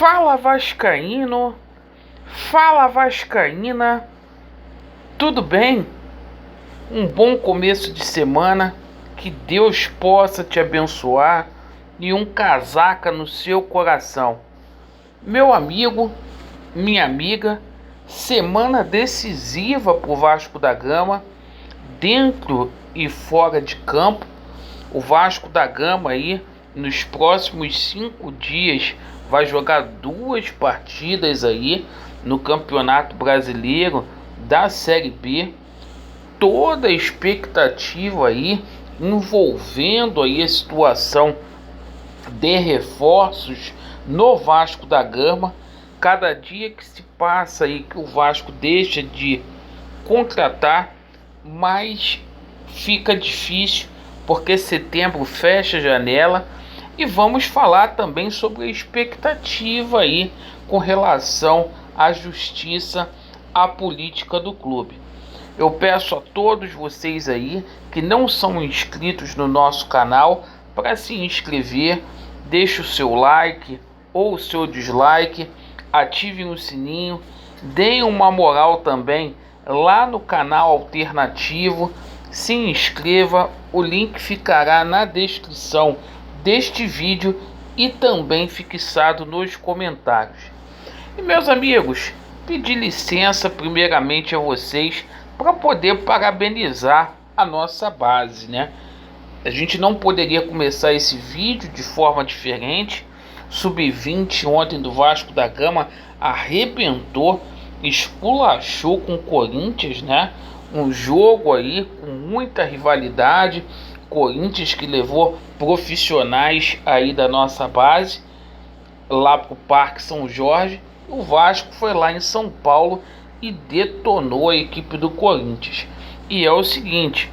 Fala Vascaíno, fala Vascaína, tudo bem? Um bom começo de semana, que Deus possa te abençoar e um casaca no seu coração. Meu amigo, minha amiga, semana decisiva para o Vasco da Gama, dentro e fora de campo. O Vasco da Gama aí, nos próximos 5 dias, vai jogar 2 partidas aí no Campeonato Brasileiro da Série B. Toda a expectativa aí envolvendo aí a situação de reforços no Vasco da Gama. Cada dia que se passa aí que o Vasco deixa de contratar, mais fica difícil, porque setembro fecha a janela. E vamos falar também sobre a expectativa aí com relação à justiça, à política do clube. Eu peço a todos vocês aí que não são inscritos no nosso canal para se inscrever, deixe o seu like ou o seu dislike, ativem o sininho, deem uma moral também lá no canal alternativo, se inscreva, o link ficará na descrição deste vídeo e também fixado nos comentários. E meus amigos, pedir licença primeiramente a vocês para poder parabenizar a nossa base, né? A gente não poderia começar esse vídeo de forma diferente. Sub-20 ontem do Vasco da Gama arrebentou, esculachou com o Corinthians, né? Um jogo aí com muita rivalidade. Corinthians que levou profissionais aí da nossa base lá pro Parque São Jorge. O Vasco foi lá em São Paulo e detonou a equipe do Corinthians. E é o seguinte,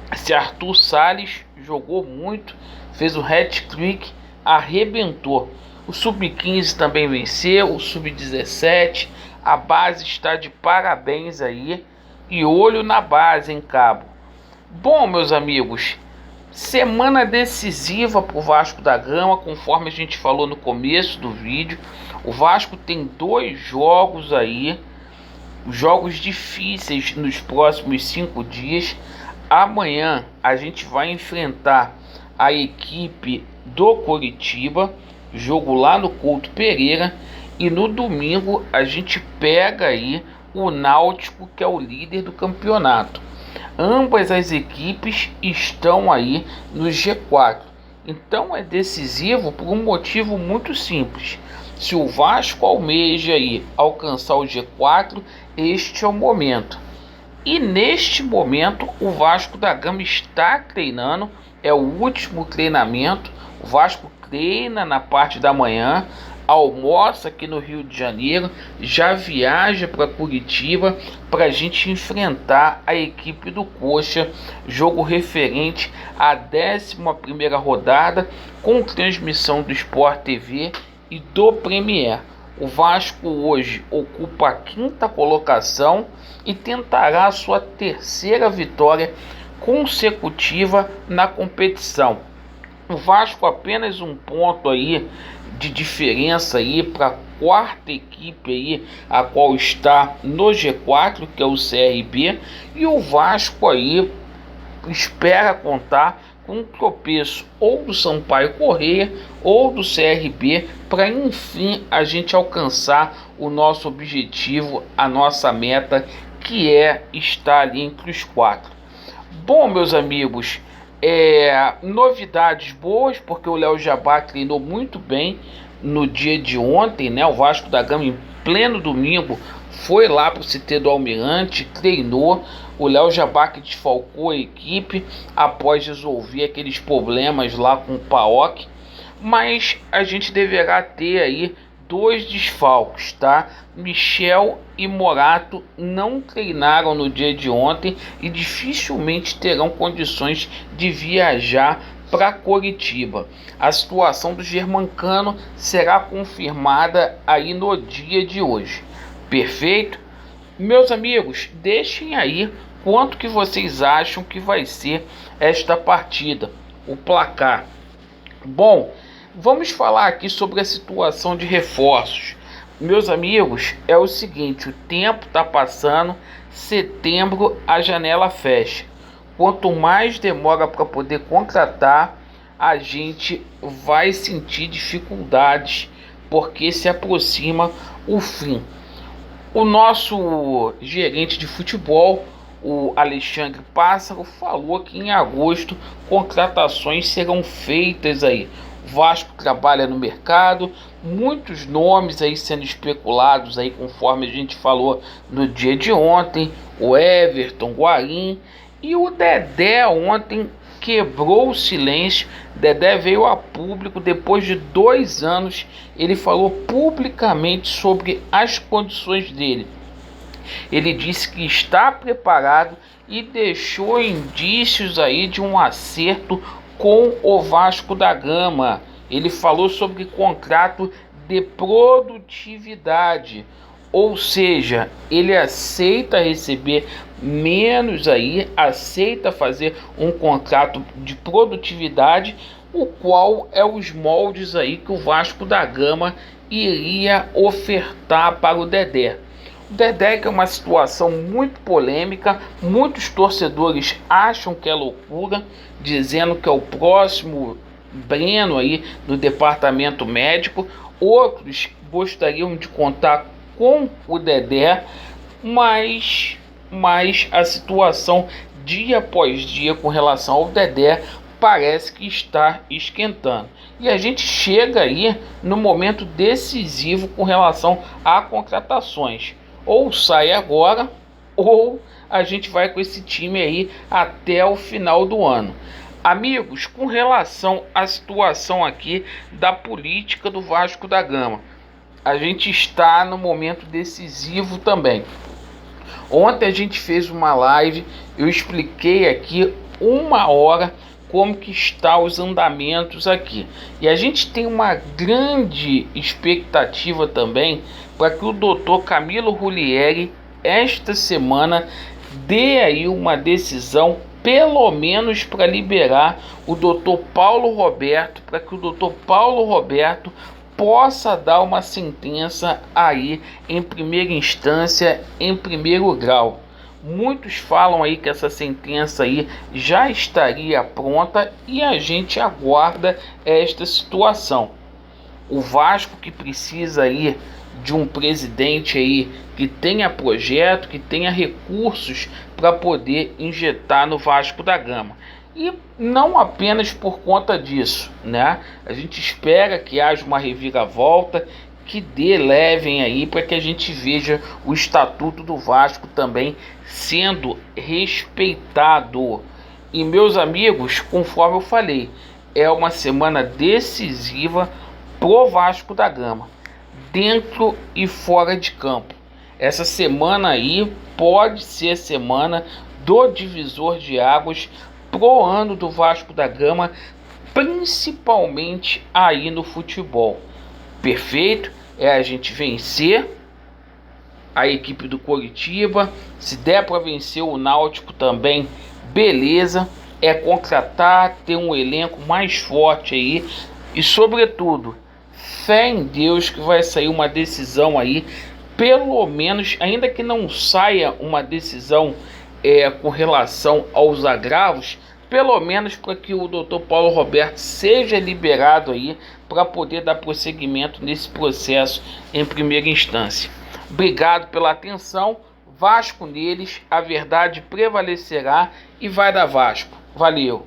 esse Arthur Salles jogou muito, fez o hat-trick, arrebentou. O Sub-15 também venceu, o Sub-17, a base está de parabéns aí. E olho na base, hein, cabo? Bom, meus amigos, semana decisiva para o Vasco da Gama, conforme a gente falou no começo do vídeo. O Vasco tem 2 jogos aí, jogos difíceis nos próximos 5 dias. Amanhã a gente vai enfrentar a equipe do Coritiba, jogo lá no Couto Pereira. E no domingo a gente pega aí o Náutico, que é o líder do campeonato. Ambas as equipes estão aí no G4. Então é decisivo por um motivo muito simples. Se o Vasco almeja aí alcançar o G4, este é o momento. E neste momento o Vasco da Gama está treinando, é o último treinamento. O Vasco treina na parte da manhã, almoça aqui no Rio de Janeiro, já viaja para Curitiba para a gente enfrentar a equipe do Coxa, jogo referente à 11ª rodada, com transmissão do Sport TV e do Premier. O Vasco hoje ocupa a 5ª colocação e tentará a sua 3ª vitória consecutiva na competição. O Vasco apenas 1 ponto aí de diferença aí para a 4ª equipe aí, a qual está no G4, que é o CRB, e o Vasco aí espera contar com um tropeço ou do Sampaio Corrêa ou do CRB para enfim a gente alcançar o nosso objetivo, a nossa meta, que é estar ali entre os 4. Bom, meus amigos, novidades boas, porque o Léo Jabá treinou muito bem no dia de ontem, né? O Vasco da Gama em pleno domingo foi lá para o CT do Almirante, treinou. O Léo Jabá que desfalcou a equipe após resolver aqueles problemas lá com o Paok, mas a gente deverá ter aí 2 desfalques, tá? Michel e Morato não treinaram no dia de ontem e dificilmente terão condições de viajar para Coritiba. A situação do Germancano será confirmada aí no dia de hoje. Perfeito? Meus amigos, deixem aí quanto que vocês acham que vai ser esta partida, o placar. Bom, Vamos falar aqui sobre a situação de reforços. Meus amigos, é o seguinte, o tempo está passando, setembro a janela fecha. Quanto mais demora para poder contratar, a gente vai sentir dificuldades, porque se aproxima o fim. O nosso gerente de futebol, o Alexandre Pássaro, falou que em agosto contratações serão feitas aí. O Vasco trabalha no mercado, muitos nomes aí sendo especulados aí, conforme a gente falou no dia de ontem, o Everton, Guarim, e o Dedé ontem quebrou o silêncio. Dedé veio a público depois de 2 anos, ele falou publicamente sobre as condições dele. Ele disse que está preparado e deixou indícios aí de um acerto com o Vasco da Gama. Ele falou sobre contrato de produtividade, ou seja, ele aceita receber menos aí, aceita fazer um contrato de produtividade, o qual é os moldes aí que o Vasco da Gama iria ofertar para o Dedé. O Dedé, que é uma situação muito polêmica, muitos torcedores acham que é loucura, dizendo que é o próximo Breno aí no departamento médico. Outros gostariam de contar com o Dedé, mas a situação dia após dia com relação ao Dedé parece que está esquentando. E a gente chega aí no momento decisivo com relação a contratações. Ou sai agora, ou a gente vai com esse time aí até o final do ano. Amigos, com relação à situação aqui da política do Vasco da Gama, a gente está no momento decisivo também. Ontem a gente fez uma live, eu expliquei aqui 1 hora como que está os andamentos aqui. E a gente tem uma grande expectativa também para que o doutor Camilo Rulieri, esta semana, dê aí uma decisão, pelo menos para liberar o doutor Paulo Roberto, para que o doutor Paulo Roberto possa dar uma sentença aí em primeira instância, em primeiro grau. Muitos falam aí que essa sentença aí já estaria pronta e a gente aguarda esta situação. O Vasco, que precisa aí de um presidente aí que tenha projeto, que tenha recursos para poder injetar no Vasco da Gama. E não apenas por conta disso, né? A gente espera que haja uma reviravolta, que levem aí para que a gente veja o estatuto do Vasco também sendo respeitado. E meus amigos, conforme eu falei, é uma semana decisiva pro Vasco da Gama, dentro e fora de campo. Essa semana aí pode ser a semana do divisor de águas pro ano do Vasco da Gama, principalmente aí no futebol. Perfeito é a gente vencer a equipe do Coritiba, se der para vencer o Náutico também, beleza, é contratar, ter um elenco mais forte aí e sobretudo, fé em Deus que vai sair uma decisão aí, pelo menos, ainda que não saia uma decisão com relação aos agravos, pelo menos para que o Dr. Paulo Roberto seja liberado aí para poder dar prosseguimento nesse processo em primeira instância. Obrigado pela atenção. Vasco neles, a verdade prevalecerá e vai dar Vasco. Valeu!